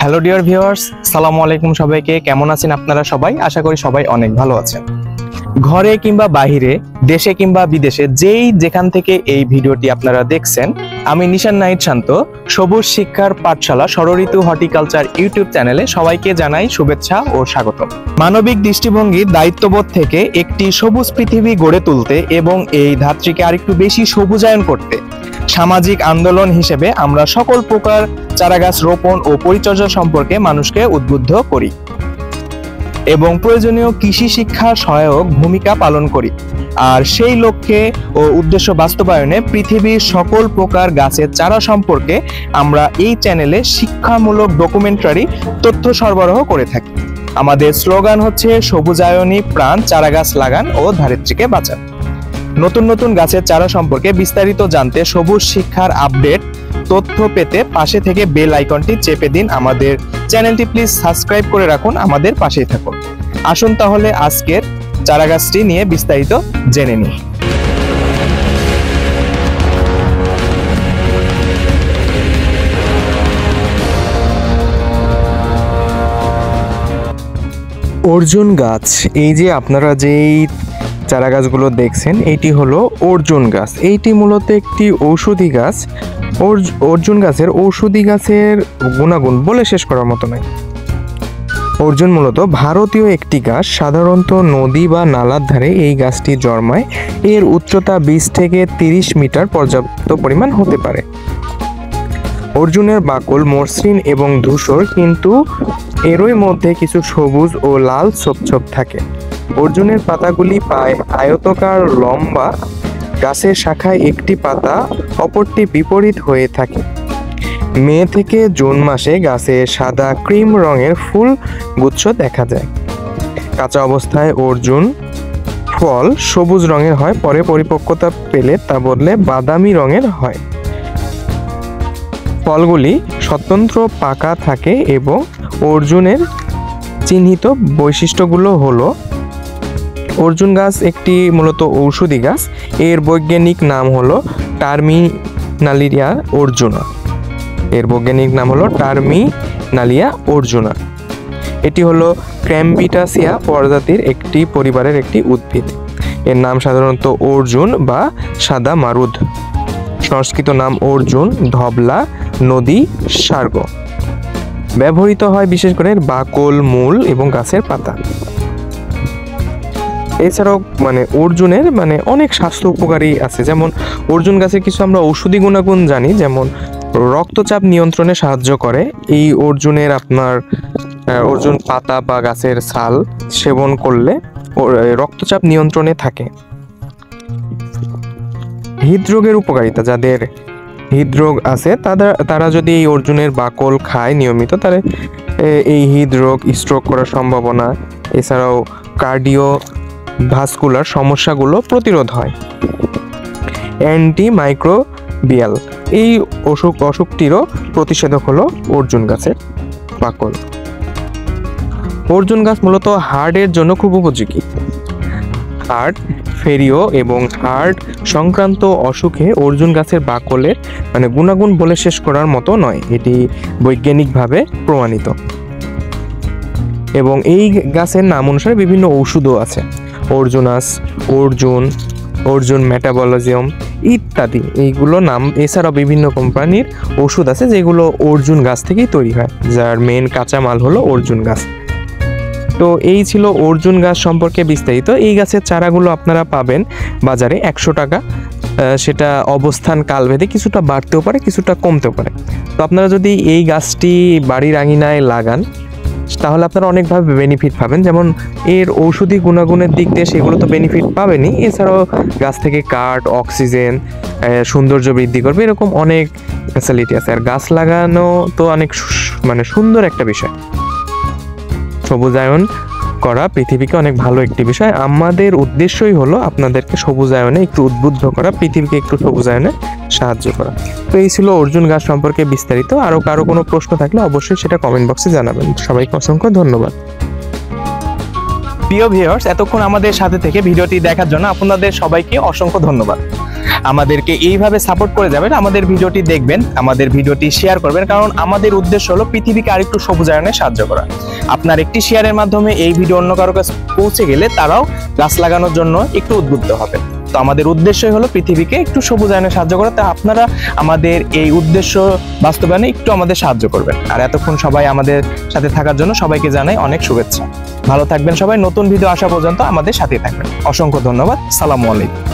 Hello dear viewers, আসসালামু আলাইকুম। সবাইকে কেমন আছেন আপনারা সবাই? আশা করি সবাই অনেক ভালো আছেন। ঘরে কিংবা বাহিরে, দেশে কিংবা বিদেশে, যেখান থেকে এই ভিডিওটি আপনারা দেখছেন, আমি নিশান নাহিদ শান্ত, সবুজ শিক্ষার পাঠশালা ষড়ঋতু হর্টিকালচার ইউটিউব চ্যানেলে সবাইকে জানাই শুভেচ্ছা ও স্বাগত। মানবিক দৃষ্টিভঙ্গির দায়িত্ববোধ থেকে একটি সবুজ পৃথিবী গড়ে তুলতে এবং এই ধাত্রীকে আরেকটু বেশি সবুজায়ন করতে সামাজিক আন্দোলন হিসেবে আমরা সকল প্রকার চারাগাছ রোপণ ও পরিচর্যা সম্পর্কে মানুষকে উদ্বুদ্ধ করি এবং প্রয়োজনীয় কৃষি শিক্ষা সহায়ক ভূমিকা পালন করি। আর সেই লক্ষ্যে ও উদ্দেশ্য বাস্তবায়নে পৃথিবীর সকল প্রকার গাছের চারা সম্পর্কে আমরা এই চ্যানেলে শিক্ষামূলক ডকুমেন্টারি তথ্য সরবরাহ করে থাকি। আমাদের স্লোগান হচ্ছে সবুজায়নী প্রাণ, চারাগাছ লাগান ও ধরিত্রীকে বাঁচান। নতুন নতুন গাছের চারা সম্পর্কে বিস্তারিত জানতে, সবুজ শিক্ষার আপডেট তথ্য পেতে পাশে থেকে বেল আইকনটি চেপে দিন। আমাদের চ্যানেলটি প্লিজ সাবস্ক্রাইব করে রাখুন, আমাদের পাশেই থাকুন। আসুন তাহলে আজকের চারাগাছটি নিয়ে বিস্তারিত জেনে নিই। অর্জুন গাছ, এই যে আপনারা যেই চারা গাছগুলো দেখছেন, এটি হলো অর্জুন গাছ। এইটি মূলত একটি ঔষধি গাছ। অর্জুন গাছের ঔষধি গাছের গুণাগুণ বলে শেষ করার মতো নয়। অর্জুন মূলত ভারতীয় একটি গাছ। সাধারণত নদী বা নালার ধারে এই গাছটি জন্মায়। এর উচ্চতা 20 থেকে 30 মিটার পর্যাপ্ত পরিমাণ হতে পারে। অর্জুনের বাকল মসৃণ এবং ধূসর, কিন্তু এরই মধ্যে কিছু সবুজ ও লাল ছোপ ছোপ থাকে। অর্জুনের পাতাগুলি প্রায় আয়তাকার, লম্বা। গাছের শাখায় একটি পাতা অপরটি বিপরীত হয়ে থাকে। মে থেকে জুন মাসে গাছে সাদা ক্রিম রঙের ফুল গুচ্ছ দেখা যায়। কাঁচা অবস্থায় অর্জুন ফল সবুজ রঙের হয়, পরে পরিপক্কতা পেলে তা বদলে বাদামি রঙের হয়। ফলগুলি স্বতন্ত্র পাকা থাকে এবং অর্জুনের চিহ্নিত বৈশিষ্ট্যগুলো হলো: অর্জুন গাছ একটি মূলত ঔষধি গাছ। এর বৈজ্ঞানিক নাম হলো টার্মিনালিয়া অর্জুনা। অর্জুনা। এটি হলো ক্র্যাম্বিটাসিয়া প্রজাতির একটি পরিবারের একটি উদ্ভিদ। এর নাম সাধারণত অর্জুন বা সাদা মারুদ। সংস্কৃত নাম অর্জুন, ধবলা, নদী, সার্গ। ব্যবহৃত হয় বিশেষ করে বাকল, মূল এবং গাছের পাতা। এছাড়াও অর্জুনের অনেক স্বাস্থ্য উপকারী আছে। যেমন অর্জুন গাছের কিছু আমরা ঔষধি গুণাগুণ জানি, যেমন রক্তচাপ নিয়ন্ত্রণে সাহায্য করে। এই অর্জুনের অর্জুন পাতা বা গাছের ছাল সেবন করলে রক্তচাপ নিয়ন্ত্রণে থাকে। হৃদরোগের উপকারিতা, যাদের হৃদরোগ আছে তারা যদি এই অর্জুনের বাকল খায় নিয়মিত, তাহলে এই হৃদরোগ, স্ট্রোক করার সম্ভাবনা, এছাড়াও কার্ডিও ভাস্কুলার সমস্যাগুলো প্রতিরোধ হয়। অ্যান্টিমাইক্রোবিয়াল, এই অসুখটিরও প্রতিষেধক হলো অর্জুন গাছের বাকল। অর্জুন গাছ মূলত হার্টের জন্য খুব উপযোগী। হার্ট ফেরিও এবং হার্ট সংক্রান্ত অসুখে অর্জুন গাছের বাকলের গুণাগুণ বলে শেষ করার মতো নয়। এটি বৈজ্ঞানিকভাবে প্রমাণিত এবং এই গাছের নাম অনুসারে বিভিন্ন ঔষধও আছে: অর্জুনাস, অর্জুন মেটাবলিজম ইত্যাদি। এইগুলো নাম। এছাড়াও বিভিন্ন কোম্পানির ওষুধ আছে যেগুলো অর্জুন গাছ থেকেই তৈরি হয়, যার মেন কাঁচামাল হলো অর্জুন গাছ। তো এই ছিল অর্জুন গাছ সম্পর্কে বিস্তারিত। এই গাছের চারাগুলো আপনারা পাবেন বাজারে 100 টাকা। সেটা অবস্থান কালভেদে কিছুটা বাড়তেও পারে, কিছুটা কমতেও পারে। তো আপনারা যদি এই গাছটি বাড়ির আঙিনায় লাগান, তাহলে আপনারা অনেকভাবে বেনিফিট পাবেন। যেমন এর ঔষধি গুণাগুণের দিক দিয়ে সেগুলো তো বেনিফিট পাবেনই, এছাড়াও গাছ থেকে কাঠ, অক্সিজেন, সৌন্দর্য বৃদ্ধি করবে, এরকম অনেক ফ্যাসিলিটি আছে। আর গাছ লাগানো তো অনেক সুন্দর একটা বিষয়। সবুজায়ন করা পৃথিবীকে অনেক ভালো একটি বিষয়। আমাদের উদ্দেশ্যই হলো আপনাদেরকে সবুজায়নে একটু উদ্বুদ্ধ করা, পৃথিবীকে একটু সবুজায়নে সাহায্য করা। তো এই ছিল অর্জুন গাছ সম্পর্কে বিস্তারিত। আরও কারো কোনো প্রশ্ন থাকলে অবশ্যই সেটা কমেন্ট বক্সে জানাবেন। সবাইকে অসংখ্য ধন্যবাদ। প্রিয় ভিউয়ার্স, এতক্ষণ আমাদের সাথে থেকে ভিডিওটি দেখার জন্য আপনাদের সবাইকে অসংখ্য ধন্যবাদ। আমাদেরকে এইভাবে সাপোর্ট করে যাবেন, আমাদের ভিডিওটি দেখবেন, আমাদের ভিডিওটি শেয়ার করবেন, কারণ আমাদের উদ্দেশ্য হলো পৃথিবীকে আরেকটু সবুজায়নে সাহায্য করা। আপনার একটি শেয়ারের মাধ্যমে এই ভিডিও অন্য কারো কাছে পৌঁছে গেলে তারাও গাছ লাগানোর জন্য একটু উদ্বুদ্ধ হবে। তো আমাদের উদ্দেশ্যই হলো পৃথিবীকে একটু সবুজায়নে সাহায্য করা। তা আপনারা আমাদের এই উদ্দেশ্য বাস্তবায়নে একটু আমাদের সাহায্য করবেন। আর এতক্ষণ সবাই আমাদের সাথে থাকার জন্য সবাইকে জানাই অনেক শুভেচ্ছা। ভালো থাকবেন সবাই, নতুন ভিডিও আসা পর্যন্ত আমাদের সাথে থাকবেন। অসংখ্য ধন্যবাদ। সালামু আলাইকুম।